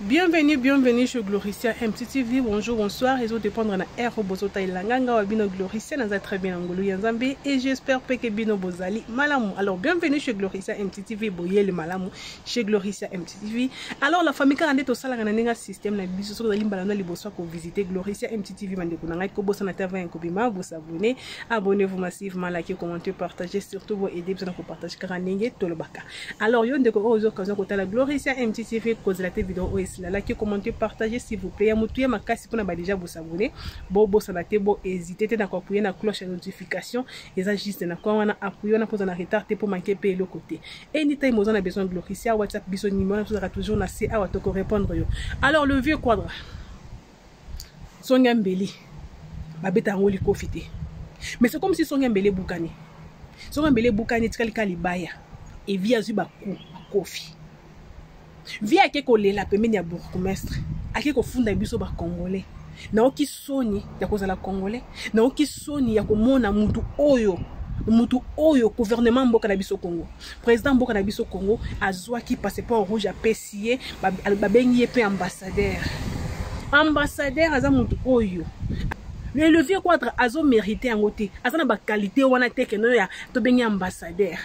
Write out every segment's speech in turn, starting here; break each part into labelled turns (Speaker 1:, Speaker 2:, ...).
Speaker 1: Bienvenue chez Gloricia MTTV. Bonjour, bonsoir. Ils ont dépendre na air bozota ilanganga wa bino Gloricia naza très bien ngolu yanzambe et j'espère que bino bozali malamu. Alors bienvenue chez Gloricia MTTV boyele malamu chez Gloricia MTTV. Alors la famille karande to sala na nenga système na biso so limbala na liboso ko visiter Gloricia MTTV mandeko na ngai ko bossa na tava en kobima vous abonnez, abonnez-vous massivement, likez, commentez, partagez, surtout vous aider besoin ko partager karanenge tolobaka. Alors yo ndeko aux occasions ko la Gloricia MTTV cause la vidéo là qui commentez, partagez s'il vous plaît. Moutuye makasi pour na déjà vous abonner. Bo sanate bo hésiter na ko appuyer na cloche de notification. Et ça juste na ko wana appuyer na pose na retard pour manquer payer le côté. Anytime vous en avez besoin de Gloricia WhatsApp biso numéro vous aura toujours na CA wa to répondre yo. Alors le vieux quadra. Sonia Mbeli. Babeta ngoli kofité. Mais c'est comme si Sonia Mbeli boukani. Sonia Mbeli boukani tikali kalibaya. Et via zuba kofi. Via ke kolela pembeni ya bourgmestre ake kofunda biso ba congolais na oki soni ya kozala congolais na oki soni ya komona mutu oyo gouvernement mboka na biso Congo président mboka na biso Congo azwa ki passeport rouge a pesier babengi pe ambassadeur aza mutu oyo le vieux quadre azo mérité ngote azana ba qualité wana teke no ya to bengi ambassadeur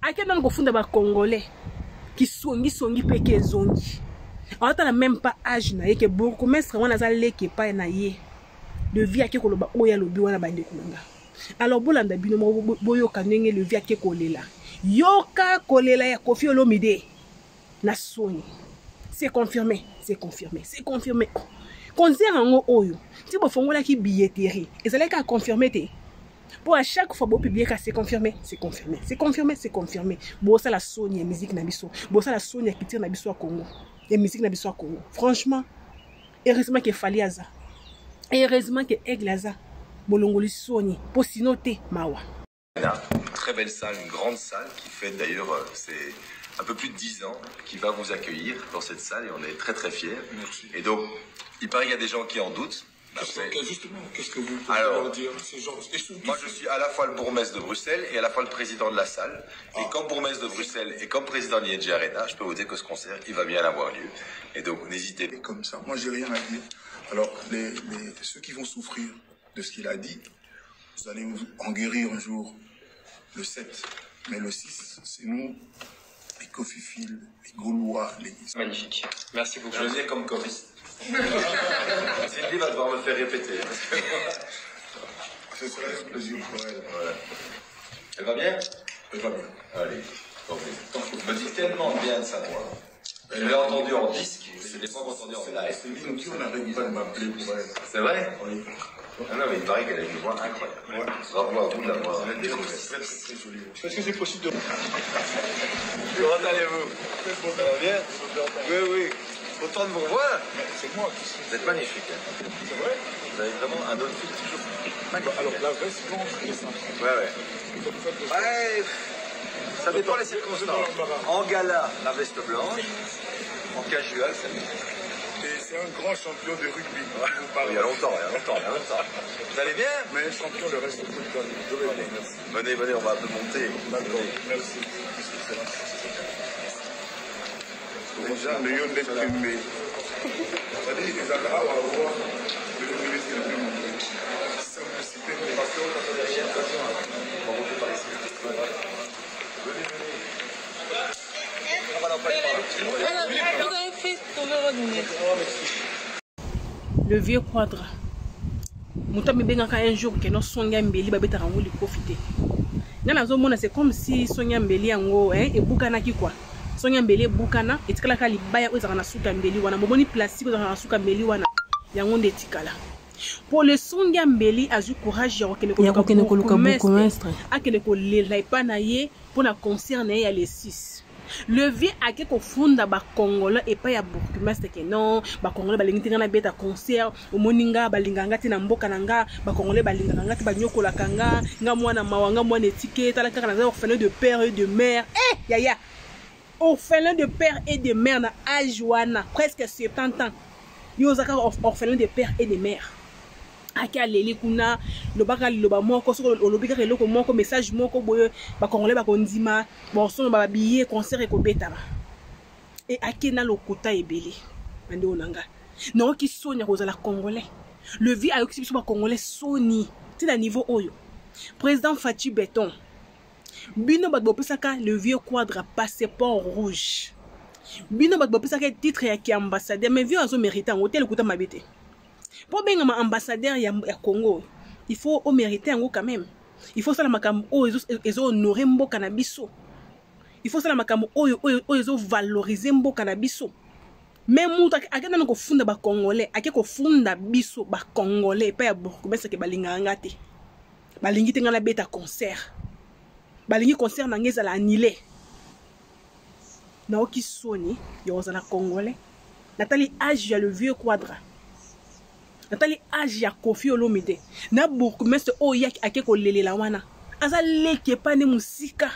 Speaker 1: ake non kofunda ba congolais qui songi peke zongi. On n'a même pas âge na que bourgmestre wana za leke pa na ye. Le via ke koloba oya lobi wana bande kunanga. Alors bolanda bino boyo kanenge le via ke kolela. Yoka kolela ya Koffi Olomide na soni. C'est confirmé. Concert ngo oyo. Si bo fongola ki billetterie, ezaleka ka confirmer te. Pour à chaque fois beau publier c'est confirmé. Bon ça la Sony musique na biso. Bon ça la Sony qui tire na biso à Congo. Et musique na biso à Congo. Franchement, heureusement que Faliaza. Et heureusement que Eglaza. Bolongoli Sony pour sinoter mawa.
Speaker 2: Une très belle salle, une grande salle qui fait d'ailleurs c'est un peu plus de 10 ans qui va vous accueillir dans cette salle et on est très très fiers.
Speaker 3: Merci.
Speaker 2: Et donc il paraît qu'il y a des gens qui en doutent.
Speaker 3: Justement, qu'est-ce que vous pouvez leur dire ces gens?
Speaker 2: Moi je suis à la fois le bourgmestre de Bruxelles et à la fois le président de la salle. Et comme bourgmestre de Bruxelles et comme président de l'ING Arena, je peux vous dire que ce concert, il va bien avoir lieu. Et donc n'hésitez pas.
Speaker 3: Comme ça, moi j'ai rien à dire. Alors ceux qui vont souffrir de ce qu'il a dit, vous allez en guérir un jour le 7. Mais le 6, c'est nous, les Koffi-Fil, les Gaulois, les...
Speaker 4: Magnifique. Merci beaucoup.
Speaker 2: Je le dis comme choriste. Cindy va devoir me faire répéter.
Speaker 3: Ce serait un plaisir pour elle.
Speaker 2: Voilà. Elle va bien?
Speaker 3: Elle va bien.
Speaker 2: Allez, je me dis tellement bien de sa voix. Je l'ai entendu en disque, je ne l'ai pas entendu en live.
Speaker 3: C'est bien que on n'arrête pas de m'appeler pour elle.
Speaker 2: C'est vrai?
Speaker 3: Oui.
Speaker 2: Ah non, mais il paraît qu'elle a une voix incroyable.
Speaker 3: Ouais.
Speaker 2: Bravo à vous de l'avoir.
Speaker 3: Elle est très jolie.
Speaker 4: Est-ce que c'est possible de...
Speaker 2: Comment allez-vous? Ça va bien? Oui. Autant de vous revoir.
Speaker 3: C'est moi qui suis...
Speaker 2: Vous êtes magnifique. Hein.
Speaker 3: C'est vrai?
Speaker 2: Vous avez vraiment un outfit toujours magnifique.
Speaker 3: Alors la veste blanche, elle est sympa.
Speaker 2: Ouais. Ça dépend des circonstances. En gala, la veste blanche. En casual, ça dépend.
Speaker 3: Et c'est un grand champion de rugby.
Speaker 2: Il y a longtemps. Vous allez bien?
Speaker 3: Mais champion le reste de toute l'année. Je vais bien, merci.
Speaker 2: Venez, on va un peu monter.
Speaker 3: D'accord, merci. Déjà, le lion d'être filmé. C'est-à-dire, les agarras vont avoir le ministre de la simplicité de passion quand on est rien. On va monter par ici. Venez.
Speaker 1: Vous avez fait tomber votre lunette. Le vieux quadra. Mouta mbengaka un jour que no Sonia Mbeli babeta ngoli profiter. Nana zomona c'est comme si Sonia Mbeli yango et bukana ki quoi. Sonia Mbeli bukana etikala ka libaya ozaka na suka Mbeli wana momoni plastique ozaka na suka Mbeli wana yango nde etikala. Pour le Sonia Mbeli azu courage ya kokene koluka bourgmestre akene ko lela epana ye pour na concert na ya les 6. Le vieux a quelque funda ba Congolais et pas ya bourgmestre que non ba Congolais balingi na beta concert au moninga balinganga tina mboka nanga ba Congolais balinganga ti banyokola kanga nga mwana mawanga mwana étiquette la kaka na orphelin de père et de mère yaya orphelin de père et de mère na âge wana presque 70 ans yo zaka orphelin de père et de mère aki aleli kuna lobaka loba moko soko olobika eloko moko message moko boye ba congolais ba kondima bon son ba billet concert ekobeta ba et akena lokuta ebele bande onanga non qui sonia kozala congolais le vie a oxy ba congolais soni ti na niveau oyo président Fatou Béton bino bat bopesaka le vieux quadre passeport rouge bino bat bopesaka titre ya ki ambassadeur mais vieux azo mériter en hôtel kuta mabete pour benga ma ambassadeur ya Congo il faut au mériter en quand même il faut ça la makam o ezo honorer mboka na biso il faut ça la makam o ezo valoriser mboka na biso même muta akena ko funda ba congolais ake ko funda biso ba congolais pa ya bourgmestre ke balinga ngate balingi tenga na beta concert balingi concert na ngeza la annulé na oki soni yo za la congolais natali âge ya le vieux quadre natali âge ya Koffi Olomide na bourgmestre o yak ake ko lelela wana aza leke pa ne musika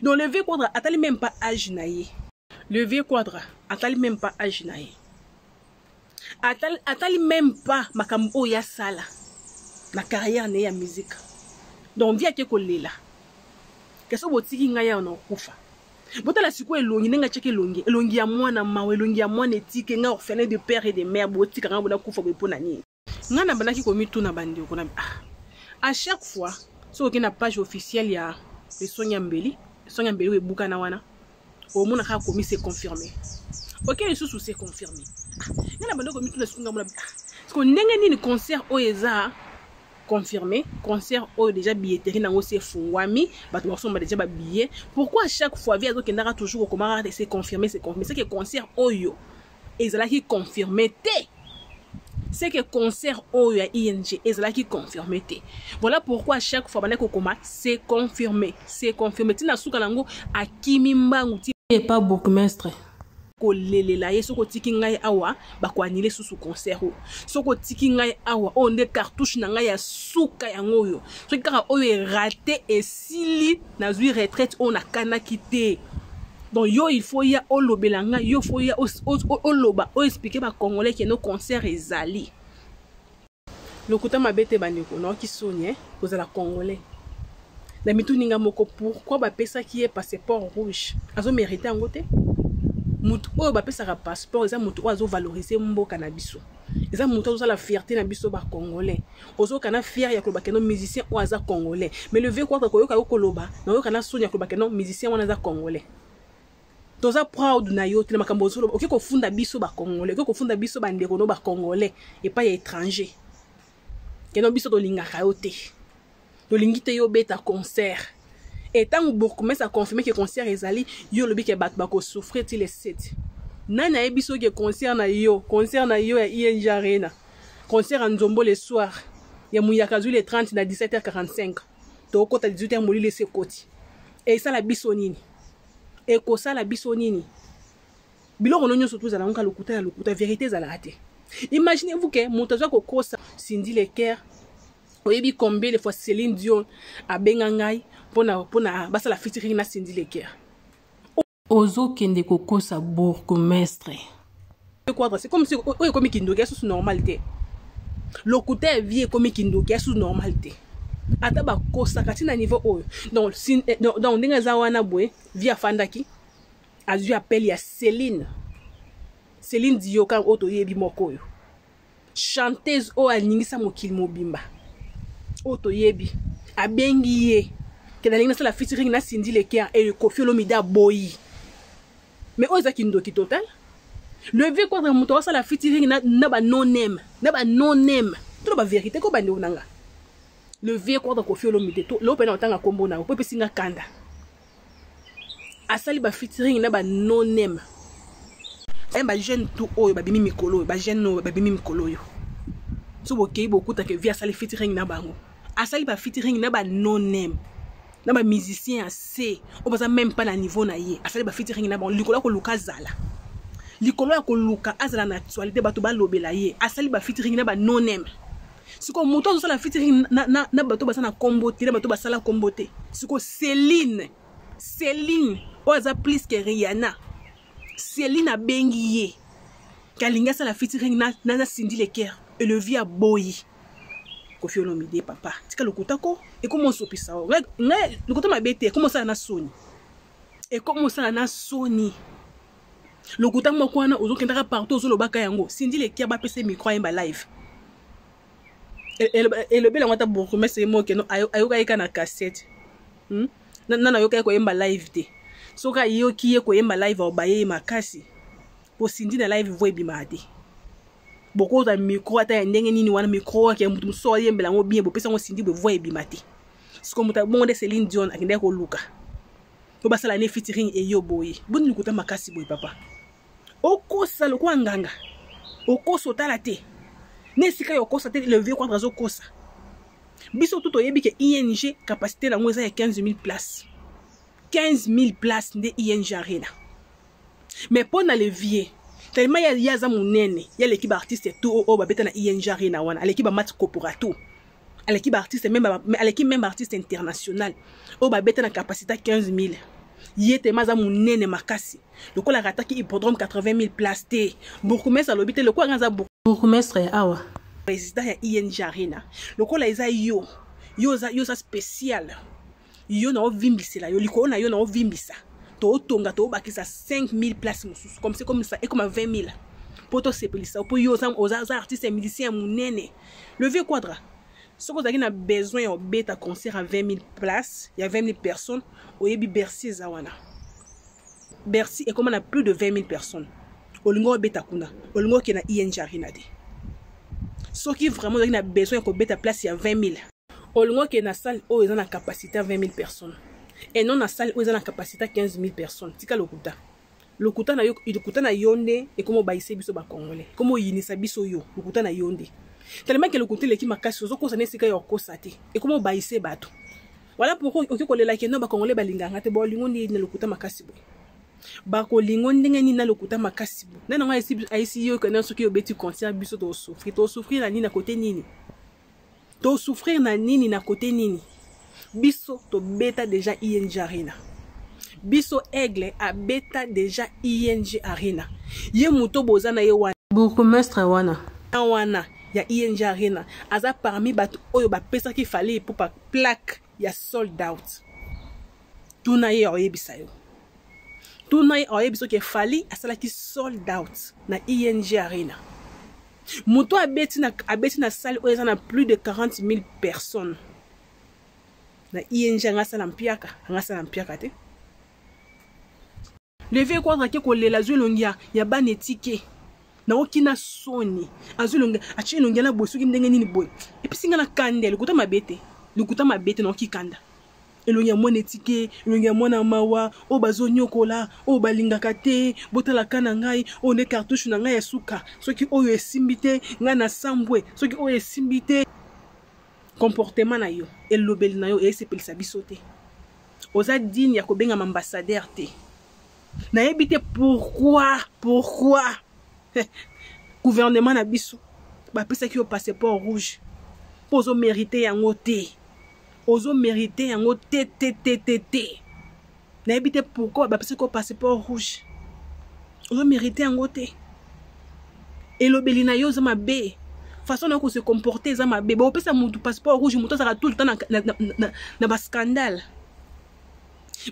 Speaker 1: donc le vieux quadre atali même pas âge na ye le vieux quadre atali même pas âge na ye atali même pas makambo ya sala na carrière ne ya musique donc via ke ko lela keso botiki ngaya na kufa botala siko elongi nenga cheke elongi ya mwana mawe elongi ya mwana etike nga orphelin de père et de mère botika nga bona kufa bepona nini nga na banaki komi tuna bandi okona à chaque fois so okena page officielle ya le Sonia Mbeli we buka na wana au mona ka komi c'est confirmé OK les sous c'est confirmé nga na bandi komi tuna sikunga mona parce que ndenge nini concert oeza confirmé concert oyo déjà billetterie nango c'est fungwami bato basomba déjà ba billet pourquoi à chaque fois via zo kendaka toujours comment c'est confirmé c'est que concert oyo ezalaki confirmé te c'est que concert oyo ya ING ezalaki confirmé te voilà pourquoi à chaque fois banako koma c'est confirmé tina suka nango akimi mbangu ti pas bourgmestre kolelela ye soko tiki ngai awa bakwanile susu concert soko tiki ngai awa onde cartouche na ngai ya suka yango yo soki kaka oyo raté et sili na zui retraite on a kana kité donc yo il faut ya olobela ngai yo faut ya oloba o expliquer ba congolais que nos concerts ezali lokuta mabete bandeko no ki sonie kozala congolais na mituninga moko pourquoi ba pesa qui est passeport rouge azo mériter en côté mutu oyo bapesaka passeport eza mutu oyo azovaloriser mboka na biso eza mutu azosala fierté na biso ba congolais ozokana fier ya koloba keno musicien oyo aza congolais mais le vieux quadre koyoka yo koloba na oyokana soni ya koloba keno musicien wana aza congolais toza proud na yo te na makambo ozoloba oke kofunda biso ba congolais oke kofunda biso bandeko no ba congolais epai ya étranger keno biso tolingaka yo te tolingi te yo beta concert. Et tant que bourgmestre a confirmé que concert ezali yo lobi ke bat bako souffrir ti les 7 nana ebiso ke concert na yo ya ING Arena concert en Nzombo le soir ya Muyakazu le 30 na 17h45 to kota 18h moli le sekoti et ça la biso nini et ko ça la biso nini biloko no nyoso tuzala nka lokuta vérité za la te imaginez-vous que motazo ko kosa Cindy Leker oyebi combien de fois Céline Dion a bengangai pona basa la featuring na Cindy Leker ozo kende kokosa bourgmestre quadre c'est comme si oye comme kindoki sous normalité lokuta vie comme kindoki sous normalité ata ba kosa katina niveau oyo donc ndenge za wana boye via fandaki azu appel ya Céline Dion ka oto yebi moko yo chanteuse o alingisa mokili mobimba oto yebi abengi ye que dans la featuring na Cindy Leker et Koffi Olomide boyi mais oza kindoki total le vieux quadre muto sa la featuring na ba non name to ba vérité ko bande onanga le vieux quadre Koffi Olomide to lo pena otanga kombo na po pesinga kanda asali ba featuring na ba non name ba jeune tout oyo ba bimi mikolo ba jeune no ba bimi mikolo yo so bokei bokuta ke via asali featuring na bango asali ba featuring na ba non name na ba musicien assez on passe même pas na niveau na ye afeli ba featuring na bon likolo ko luka zala likolo ko luka azala na actualité bato ba lobela ye asali ba featuring na ba non name siko moto zo la featuring na bato ba sana comboté na bato ba sala comboté siko Céline oza plus que Rihanna Céline a bengi ye kalinga sala featuring na Cindy Leker et le via boyi Koffi Olomide papa tika lokutako et comment sopisa ngai lokota mabete comment ça na Sony et comment ça na Sony lokuta moko wana ozokendaka partout ozolobaka yango sindi lekia bapesa micro ayemba live elobi yango ata bourgmestre moke no ayokaki ka na cassette nana ayokaki koyemba live te soki ayoki ye koyemba live aobaye makasi po sindi na live vo ebimaka te bokozwa micro ata ya ndenge nini wana micro ake mutu mosusu ayembela yango bien bopesa yango sindi vo ebima te siko moto bongo nde Céline Dion akendaki koluka po basala ne featuring eyo boye boni lokuta makasi boye papa okosa lokola nganga okosa otala te ne esika yo kosa te le vieux quadre azokosa biso tout oyebi ke ING capacité nango eza ya 15,000 places 15,000 places nde ING Arena mais pour na le vieux tellement ya za munene ya l'équipe artiste tout o babeta na ING Arena wana l'équipe match corporato à l'équipe artiste même artiste international o babeta na capacité 15,000 yete maza munene makasi lokola rataki hippodrome 80,000 places te bourgmestre alobite lokola ngaza bourgmestre awa président ya ING Arena lokola eza yo za spécial yo na ovimbisela yo likolo na yo na ovimbisa to tonga to bakisa 5,000 places mususu comme ça et comme 20,000 poto sepelisa po yo za artiste musicien munene le vieux quadra ce que vous avez besoin de bêta concert à 20,000 places, il y a 20,000 personnes, au Yebi Bercy Zawana. Bercy est comme on a plus de 20,000 personnes. Au Lingo bêta kuna, au Lingo qui est na ING Arena. Ce qui vraiment vous avez besoin de bêta place, il y a 20,000. Au Lingo qui est na salle où ils ont la capacité à 20,000 personnes. Et non na salle où ils ont la capacité à 15,000 personnes. Tika lokuta. Lokuta na yonde et comme baïse biso ba congolais. Comme yinisa biso yo, lokuta na yonde. Tellement que le côté l'équipe makasi ozo kosa nesika yo kosate et comment baïse bato voilà pourquoi oki kolela ke no ba congolais balinganga te bo lingo ni na lokuta makasi bo ba ko lingo ndenge ni na lokuta makasi bo na nga isi yo kana soki obeti concert biso to souffrir na nini na côté nini to souffrir na nini na côté nini biso to beta déjà ING Arena biso aigle a beta déjà ING Arena ye muto bozana ye wana bourgmestre wana ya ING Arena aza parmi bato oyo ba pesa ki fallait pour pa plaque ya sold out tuna ye oyebisa yo tuna ye oyebiso ke fallait asala ki sold out na ING Arena muto abeti na salle oyo eza na plus de 40,000 personnes na ING ngasala mpiaka te le vieux quadre ke kolela zwelongia ya banetike na okina soni azulunga achinunga na bosuki ndenge nini boy episinga na kande lukuta mabete na okikanda elongia monetike elongia mona mawa o bazonyokola o balingaka te botala kana ngai o ne cartouche na ngai esuka soki oyo esimbite nga na sambwe soki oyo esimbite comportement na yo elobeli na yo esepelisa biso te oza digne ya kobenga ambassadeur te na yebite pourquoi gouvernement na biso ba pesa ki au passeport rouge ozo mériter yango te na ebite pourquoi ba pesa ki au passeport rouge ozo mériter yango te elobeli na yo za mabe façon na ko se comporter za mabe ba pesa mutu passeport rouge mutu sera tout le temps na ba scandale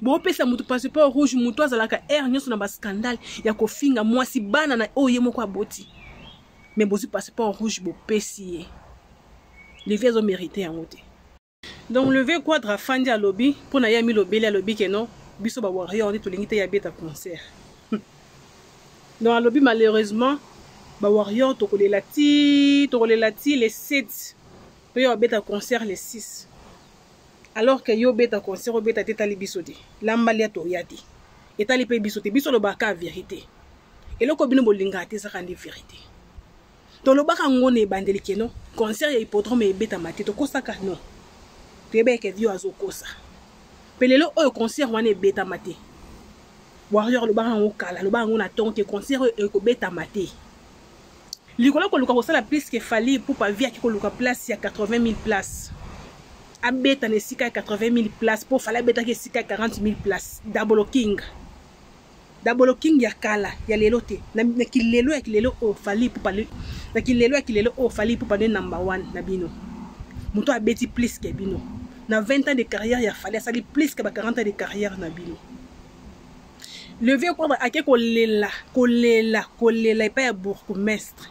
Speaker 1: bo pesa mutu passeport rouge mutu azalaka nyonso na ba scandale ya kofinga mwasi bana na oye moko aboti mais bozi passeport rouge bo pesi les vieux ont mérité en côté donc le vieux quadre fandi à lobby pour na yami lobby à lobby que non biso ba warrior ni to lingite ya beta concert donc à lobby malheureusement ba warrior to kolela ti les 7 to yo beta concert les 6 alors que yo beta concert o beta teta libisote lambali to yati etali pe bisote biso lo baka vérité et loko bino bolinga te ça kandi vérité to lo baka ngone bandeli keno concert ya hippodrome e beta mate to kosaka non tebe ke dio azokosa pelelo o concert wana e beta mate warrior lo baka ngokala lo baka ngona tonke concert e ko beta mate likolo ko luka ko sala plus que fallait pour pas via ki ko luka place ya 80,000 places a beta ne sika 80,000 places pour fallait beta ke sika 40,000 places double king ya kala ya lelote na kilelo ya kilelo o fallait pour parler na kilelo ya kilelo o fallait pour parler number 1 na bino muto a beti plus que bino na 20 ans de carrière ya fallait sali plus que 40 ans de carrière na bino Le vieux quadre ake kolela et pas ya bourgmestre.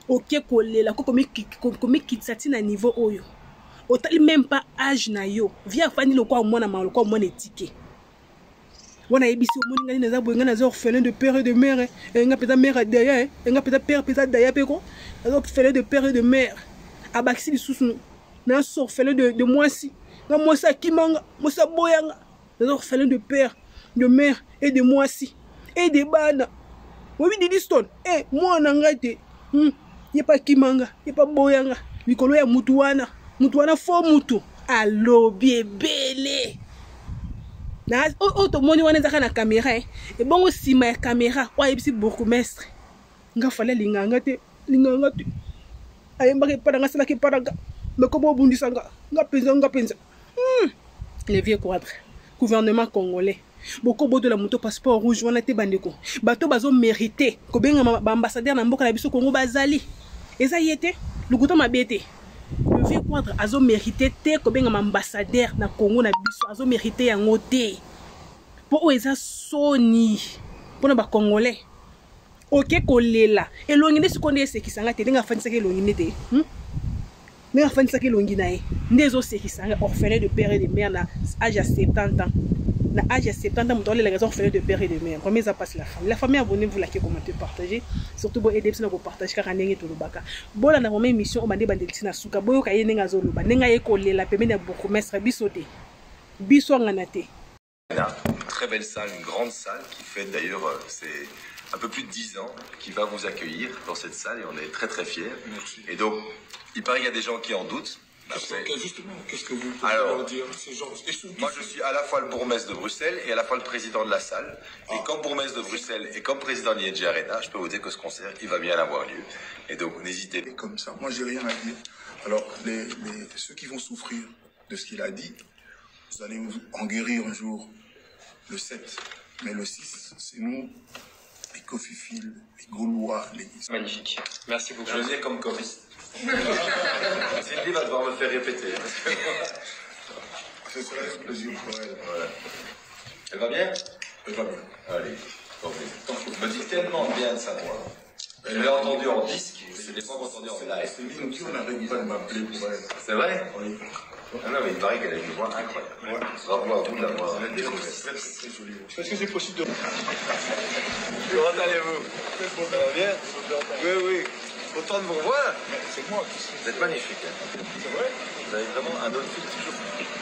Speaker 1: Ok kolela ko komi kitsati na niveau oyo. Otali même pas âge na yo. Via fani le quoi mona ma le quoi mona étiqué. Wana ebisi omoni ngani naza boyenga naza orphelin de père et de mère. Nga peta mère derrière, nga peta père peta derrière peko. Naza orphelin de père et de mère. Abaksi lisusu na orphelin de moi si. Nga moi sa kimanga, moi sa boyanga. Naza orphelin de père, de mère et de moi si. Et de bana. Obi di stone. Moi nanga te. Y'a pas kimanga, y'a pas boyanga. Mikolo ya mutuana. Mutuana fo mutu. Allo biebele. Na to moni wana zaka na caméra et bongo sima ya caméra wa yebisi bourgmestre. Nga fala linganga te. Ayembaka epadanga salaki epadanga. Mais comment obundisa nga penza. Les vieux quadres. Gouvernement congolais. Beaucoup de la moto passeport rouge wana te bandeko. Bato bazo mérité ko benga ba ambassadeur na mboka na biso Congo bazali. Eza yete lukuto mabete. Le vieux quadre azo mérité te ko benga ambassadeur na Congo na biso azo mérité yango te. Po eza soni. Pona ba congolais. Ok kolela. Elongi nde sikonde sekisanga te nga fanisa ke elongi nete. Nga fanisa ke elongi na e. Ndezo sekisanga orphelin de père et de mère na âge à 70 ans. Na âge à 70 ans, vous avez les orphelins de père et de mère. Combien ça passe la famille? La famille, abonnez-vous, likez, commentez, partagez. Surtout, vous aidez pour partager car on est tout le baka. Bon, la même émission, on m'a dit que c'est na souka. Bon, kaye nenga zolo ba. Nenga école la pemene bourgmestre bisoté. Biso nganate.
Speaker 2: Très belle salle, une grande salle qui fait d'ailleurs, c'est un peu plus de 10 ans qui va vous accueillir dans cette salle et on est très très fiers.
Speaker 3: Merci.
Speaker 2: Et donc, il paraît qu'il y a des gens qui en doutent.
Speaker 3: Justement, qu'est-ce que vous pouvez leur dire ces gens?
Speaker 2: Moi, je suis à la fois le bourgmestre de Bruxelles et à la fois le président de la salle. Et comme bourgmestre de Bruxelles et comme président de l'ING Arena, je peux vous dire que ce concert, il va bien avoir lieu. Et donc, n'hésitez pas.
Speaker 3: Comme ça, moi, j'ai rien à dire. Alors, ceux qui vont souffrir de ce qu'il a dit, vous allez en guérir un jour, le 7. Mais le 6, c'est nous, les Kofifil, les Gaulois, les...
Speaker 4: Magnifique. Merci beaucoup.
Speaker 2: Je veux dire comme choriste. Cindy va devoir me faire répéter.
Speaker 3: Ce serait un plaisir pour elle.
Speaker 2: Voilà. Elle va bien?
Speaker 3: Elle va bien.
Speaker 2: Allez, je me dis tellement bien de sa voix. Je l'ai entendu en disque, mais je ne l'ai pas entendu en live.
Speaker 3: C'est bien qui on n'arrête pas de m'appeler pour elle.
Speaker 2: C'est vrai?
Speaker 3: Oui.
Speaker 2: Ah non, mais il paraît qu'elle a une voix incroyable.
Speaker 3: Ouais.
Speaker 2: Bravo à vous de l'avoir.
Speaker 3: Elle est très jolie.
Speaker 4: Est-ce que c'est possible de...
Speaker 2: Comment allez-vous? Ça va bien? Oui. Autant de vous revoir.
Speaker 3: C'est moi qui suis...
Speaker 2: Vous êtes magnifique. Hein.
Speaker 3: C'est vrai?
Speaker 2: Vous avez vraiment un outfit toujours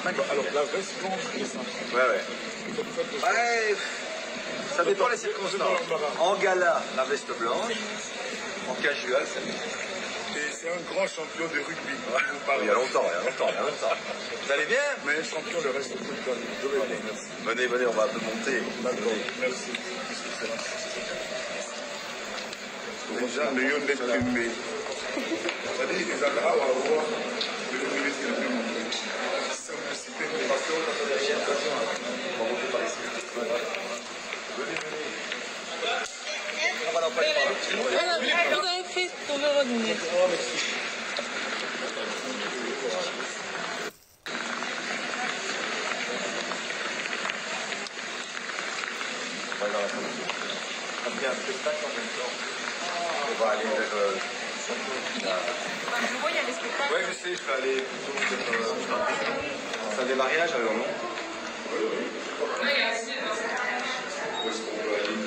Speaker 2: magnifique.
Speaker 3: Alors, la veste blanche, elle est sympa.
Speaker 2: Ouais. Ça dépend des circonstances. En gala, la veste blanche. En casual, c'est mieux.
Speaker 3: Et c'est un grand champion de rugby.
Speaker 2: Il y a longtemps. Vous allez bien?
Speaker 3: Mais champion le reste de toute l'année. Je vais bien, merci.
Speaker 2: Venez, on va un peu monter.
Speaker 3: D'accord, merci. Déjà, le yon d'être filmé. C'est-à-dire, les agarras à voir le ministre de l'Union. Simplicité, innovation,
Speaker 2: On va monter par ici. Venez.
Speaker 1: Vous avez fait tomber votre lunette.
Speaker 2: Voilà. On vient un spectacle en même temps. On va aller vers...
Speaker 5: Je vois, il y a des spectacles.
Speaker 2: Ouais, je sais, je vais aller plutôt vers... C'est un démarrage alors, non? Oui. Où est-ce qu'on peut aller?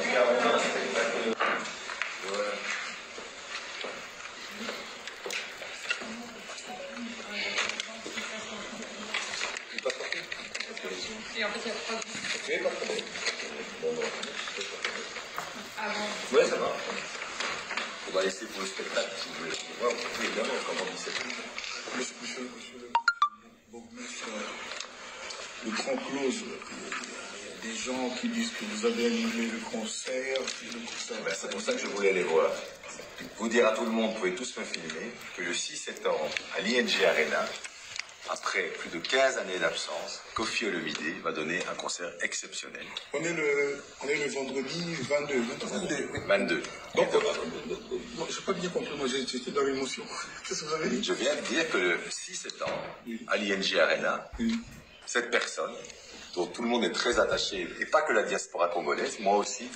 Speaker 2: Il y a un spectacle. Ouais.
Speaker 5: Et en fait, il y a 3
Speaker 2: Ok, pas de problème.
Speaker 5: avant.
Speaker 2: Ouais, ça va. On va laisser pour le spectacle, si vous voulez. Ouais, on peut évidemment, comme on dit, c'est tout.
Speaker 3: Monsieur le bourgmestre, le grand close, il y a des gens qui disent que vous avez annulé le concert.
Speaker 2: Ben, c'est pour ça que je voulais aller voir. Vous dire à tout le monde, vous pouvez tous me filmer, que le 6 septembre, à l'ING Arena, après plus de 15 années d'absence, Kofi Olomide va donner un concert exceptionnel.
Speaker 3: On est le vendredi 22. Donc, je n'ai pas bien compris, moi j'étais dans l'émotion. Qu'est-ce que vous avez dit?
Speaker 2: Je viens de dire que le 6 septembre, à l'ING Arena, cette personne dont tout le monde est très attaché, et pas que la diaspora congolaise, moi aussi,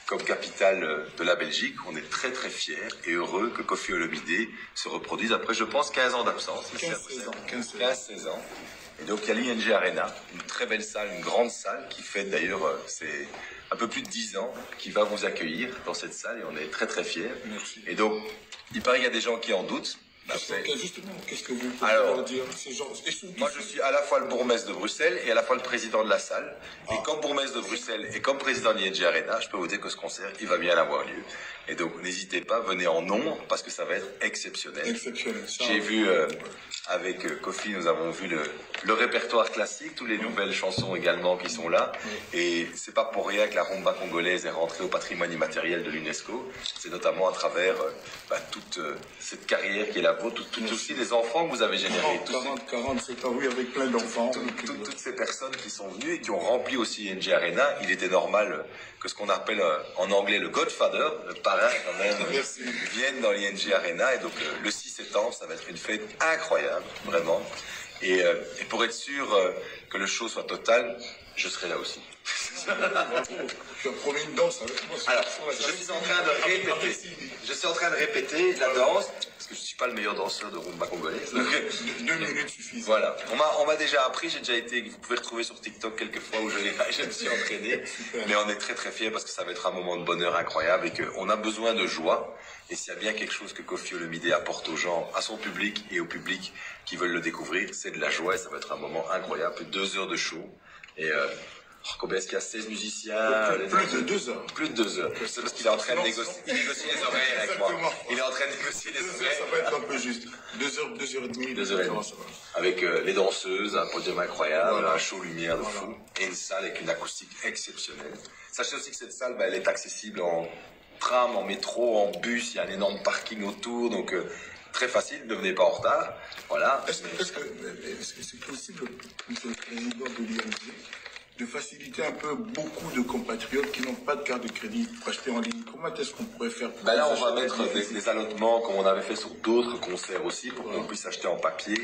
Speaker 2: comme capitale de la Belgique, on est très très fiers et heureux que Koffi Olomidé se reproduise après, je pense, 15 ans d'absence. 15-16 ans. Et donc il y a l'ING Arena, une très belle salle, une grande salle qui fait d'ailleurs, c'est un peu plus de 10 ans, qui va vous accueillir dans cette salle et on est très très fiers.
Speaker 3: Merci.
Speaker 2: Et donc, il paraît qu'il y a des gens qui en doutent.
Speaker 3: Justement, qu'est-ce que vous pouvez leur dire ces gens?
Speaker 2: Moi, je suis à la fois le bourgmestre de Bruxelles et à la fois le président de la salle. Et comme bourgmestre de Bruxelles et comme président de l'ING Arena, je peux vous dire que ce concert, il va bien avoir lieu. Et donc, n'hésitez pas, venez en nombre parce que ça va être exceptionnel.
Speaker 3: Exceptionnel.
Speaker 2: J'ai vu, avec Koffi, nous avons vu le répertoire classique, toutes les nouvelles chansons également qui sont là. Et c'est pas pour rien que la rumba congolaise est rentrée au patrimoine immatériel de l'UNESCO. C'est notamment à travers toute cette carrière qui est la vôtre, tout aussi les enfants que vous avez générés.
Speaker 3: 47 ans, oui, avec plein d'enfants.
Speaker 2: Toutes ces personnes qui sont venues et qui ont rempli aussi ING Arena, il était normal que ce qu'on appelle en anglais le Godfather, le parrain quand même, vienne dans l'ING Arena. Et donc le 6 septembre, ça va être une fête incroyable, vraiment. Et pour être sûr que le show soit total, je serai là aussi.
Speaker 3: Tu as promis une danse avec moi.
Speaker 2: Alors, je suis en train de répéter. Je suis en train de répéter la danse, parce que je ne suis pas le meilleur danseur de rumba congolaise.
Speaker 3: 2 minutes suffisent.
Speaker 2: Voilà. On m'a déjà appris, j'ai déjà été, vous pouvez retrouver sur TikTok quelques fois où je me suis entraîné. Mais on est très très fiers parce que ça va être un moment de bonheur incroyable et qu'on a besoin de joie. Et s'il y a bien quelque chose que Koffi Olomidé apporte aux gens, à son public et au public qui veulent le découvrir, c'est de la joie et ça va être un moment incroyable. Plus de 2 heures de show. Et combien est-ce qu'il y a 16 musiciens?
Speaker 3: Plus de 2 heures.
Speaker 2: Plus de 2 heures. C'est parce qu'il est en train de négocier les oreilles avec moi. Il est en train de négocier les oreilles.
Speaker 3: Ça va être un peu juste. 2 heures, 2 heures et demie.
Speaker 2: 2 heures et demie. Avec les danseuses, un podium incroyable, un show lumière de fou, et une salle avec une acoustique exceptionnelle. Sachez aussi que cette salle, elle est accessible en tram, en métro, en bus, il y a un énorme parking autour, donc très facile, ne venez pas en retard. Voilà.
Speaker 3: Est-ce que c'est possible, monsieur le président de l'ING, de faciliter un peu beaucoup de compatriotes qui n'ont pas de carte de crédit pour acheter en ligne? Comment est-ce qu'on pourrait faire pour
Speaker 2: là, on va mettre des allotements comme on avait fait sur d'autres concerts aussi pour qu'on puisse acheter en papier.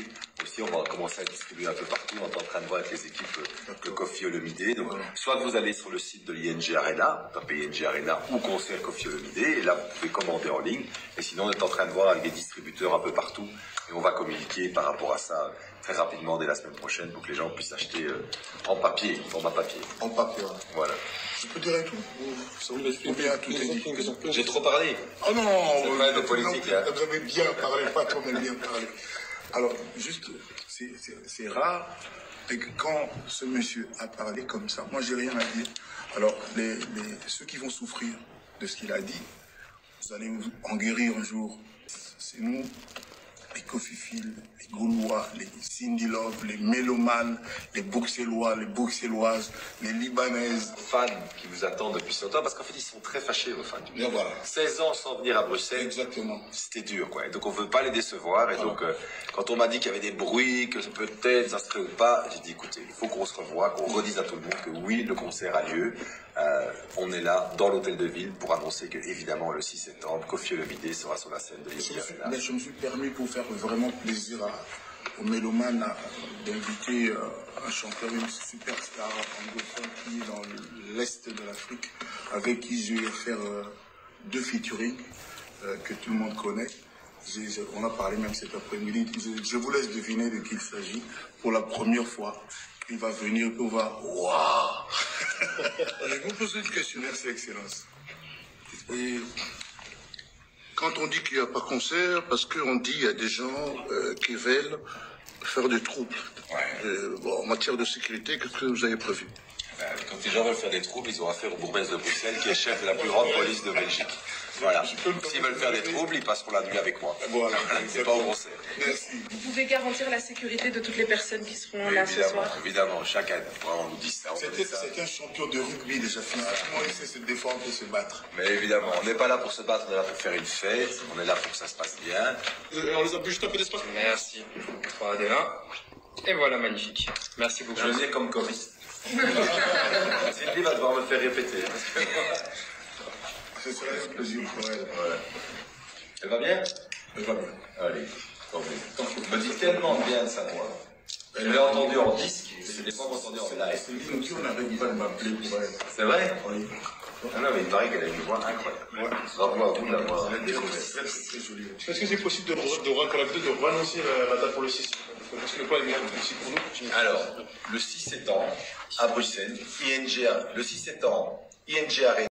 Speaker 2: Aussi, on va commencer à distribuer un peu partout. On est en train de voir avec les équipes de Koffi Olomidé. Donc, soit vous allez sur le site de l'ING Arena, tapez ING Arena ou concert Koffi Olomidé, et là, vous pouvez commander en ligne. Et sinon, on est en train de voir avec des distributeurs un peu partout. Et on va communiquer par rapport à ça très rapidement dès la semaine prochaine pour que les gens puissent acheter en papier, format papier.
Speaker 3: En papier,
Speaker 2: voilà.
Speaker 3: Je peux dire un tout? Ou bien tout est dit?
Speaker 2: J'ai trop parlé.
Speaker 3: Oh non,
Speaker 2: c'est pas de politique, hein.
Speaker 3: Vous avez bien parlé, pas trop, mais bien parlé. Alors, juste, c'est rare, et que quand ce monsieur a parlé comme ça, moi j'ai rien à dire. Alors, ceux qui vont souffrir de ce qu'il a dit, vous allez en guérir un jour. C'est nous, les Kofifil, les Gaulois, les Cindy Love, les Mélomanes, les Bruxellois, les Bruxelloises, les Libanaises.
Speaker 2: Fans qui vous attendent depuis ce temps, parce qu'en fait, ils sont très fâchés, vos fans.
Speaker 3: Bien voilà.
Speaker 2: 16 ans sans venir à Bruxelles.
Speaker 3: Exactement.
Speaker 2: C'était dur, quoi. Et donc, on ne veut pas les décevoir. Et donc, quand on m'a dit qu'il y avait des bruits, que peut-être ça serait ou pas, j'ai dit, écoutez, il faut qu'on se revoie, qu'on redise à tout le monde que oui, le concert a lieu. On est là, dans l'hôtel de ville, pour annoncer que, évidemment, le 6 septembre, Koffi Olomidé sera sur la scène de l'ING Arena.
Speaker 3: Mais je me suis permis, pour faire vraiment plaisir aux mélomanes, d'inviter un chanteur, une superstar anglophone qui est dans l'Est de l'Afrique, avec qui je vais faire 2 featuring que tout le monde connaît. On a parlé même cet après-midi. Je vous laisse deviner de qui il s'agit. Pour la première fois, il va venir et on va... Waouh. Je vous pose une question. Merci, Excellence. Et quand on dit qu'il n'y a pas concert, parce qu'on dit qu'il y a des gens qui veulent faire des troubles. En matière de sécurité, qu'est-ce que vous avez prévu?
Speaker 2: Quand les gens veulent faire des troubles, ils ont affaire au bourgmestre de Bruxelles, qui est chef de la plus grande police de Belgique. Voilà. S'ils veulent faire des troubles, ils passeront la nuit avec moi. Voilà. C'est pas au concert.
Speaker 3: Merci.
Speaker 5: Vous pouvez garantir la sécurité de toutes les personnes qui seront là ce soir?
Speaker 2: Évidemment, chacun. On nous dit ça.
Speaker 3: C'est un champion de rugby déjà. Finalement, il sait se défendre et se battre.
Speaker 2: Mais évidemment, on n'est pas là pour se battre, on est là pour faire une fête. On est là pour que ça se passe bien.
Speaker 4: On les a juste un peu d'espace.
Speaker 6: Merci. 3, 2, 1. Et voilà, magnifique. Merci beaucoup.
Speaker 2: Je veux dire comme choriste. Sylvie va devoir me faire répéter.
Speaker 3: Ce serait un plaisir pour elle.
Speaker 2: Voilà. Elle va bien?
Speaker 3: Elle va bien.
Speaker 2: Allez, tant mieux. Me dit tellement bien de sa voix. Je l'ai entendu en disque, mais je ne l'ai pas entendu en live.
Speaker 3: On n'arrête pas de m'appeler pour elle.
Speaker 2: C'est vrai?
Speaker 3: Oui.
Speaker 2: Ah non, mais il paraît qu'elle a une voix incroyable.
Speaker 3: Ouais.
Speaker 2: Bravo à vous de l'avoir
Speaker 3: Elle est
Speaker 2: découvert.
Speaker 3: très, très jolie.
Speaker 4: Est-ce que c'est possible de renoncer la date pour le 6? Parce que le plan est bien aussi pour nous.
Speaker 2: Alors, le 6 septembre, à Bruxelles, le 6 septembre, ING Arena.